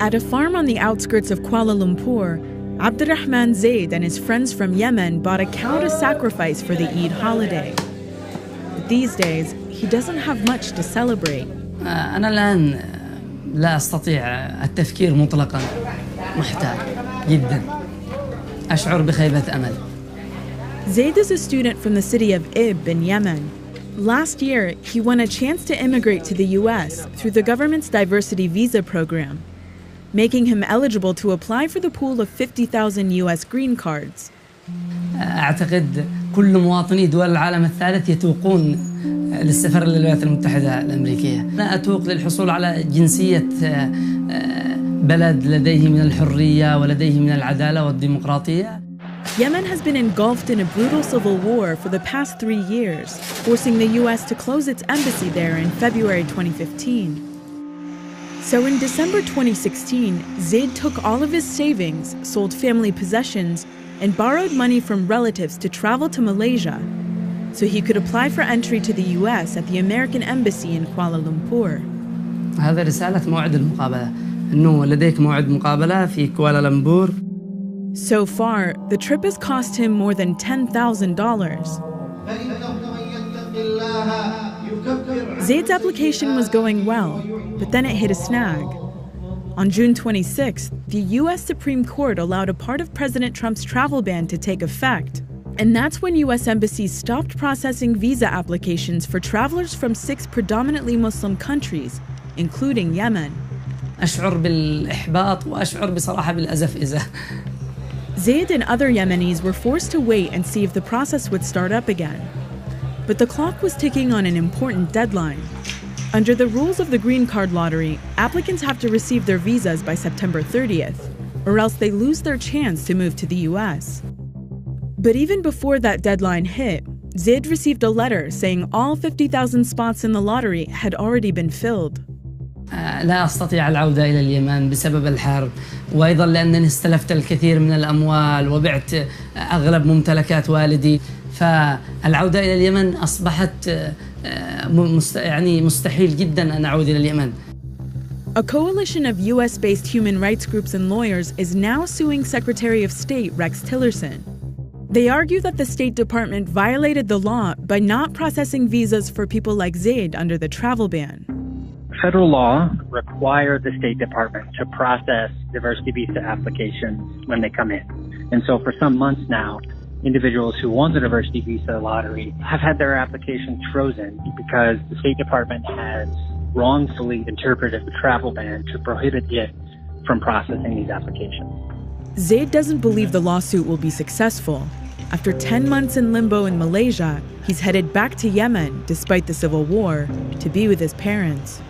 At a farm on the outskirts of Kuala Lumpur, Abdurrahman Zaid and his friends from Yemen bought a cow to sacrifice for the Eid holiday. But these days, he doesn't have much to celebrate. أنا الآن لا أستطيع التفكير مطلقاً، محتاج جداً، أشعر بخيبة أمل. Zaid is a student from the city of Ib in Yemen. Last year, he won a chance to immigrate to the US through the government's diversity visa program, making him eligible to apply for the pool of 50,000 US green cards. أعتقد كل مواطني دول العالم الثالث يتوقون للسفر للولايات المتحدة الأمريكية. أنا أتوق للحصول على جنسية بلد لديه من الحرية ولديه من العدالة والديمقراطية. Yemen has been engulfed in a brutal civil war for the past 3 years, forcing the US to close its embassy there in February 2015. So in December 2016, Zaid took all of his savings, sold family possessions, and borrowed money from relatives to travel to Malaysia so he could apply for entry to the US at the American Embassy in Kuala Lumpur. هذا رسالة موعد المقابلة، إنه لديك موعد مقابلة في كوالالمبور. So far, the trip has cost him more than $10,000. Zaid's application was going well, but then it hit a snag. On June 26th, the US Supreme Court allowed a part of President Trump's travel ban to take effect. And that's when US embassies stopped processing visa applications for travelers from 6 predominantly Muslim countries, including Yemen. أشعر بالإحباط وأشعر بصراحة بالأزف. Zaid and other Yemenis were forced to wait and see if the process would start up again. But the clock was ticking on an important deadline. Under the rules of the green card lottery, applicants have to receive their visas by September 30th, or else they lose their chance to move to the US. But even before that deadline hit, Zaid received a letter saying all 50,000 spots in the lottery had already been filled. لا أستطيع العودة إلى اليمن بسبب الحرب، وأيضاً لأنني استلفت الكثير من الأموال وبعت أغلب ممتلكات والدي، فالعودة إلى اليمن أصبحت مستحيل جداً أن أعود إلى اليمن. A coalition of US-based human rights groups and lawyers is now suing Secretary of State Rex Tillerson. They argue that the State Department violated the law by not processing visas for people like Zaid under the travel ban. Federal law requires the State Department to process diversity visa applications when they come in. And so for some months now, individuals who won the diversity visa lottery have had their applications frozen because the State Department has wrongfully interpreted the travel ban to prohibit it from processing these applications. Zaid doesn't believe the lawsuit will be successful. After 10 months in limbo in Malaysia, he's headed back to Yemen, despite the civil war, to be with his parents.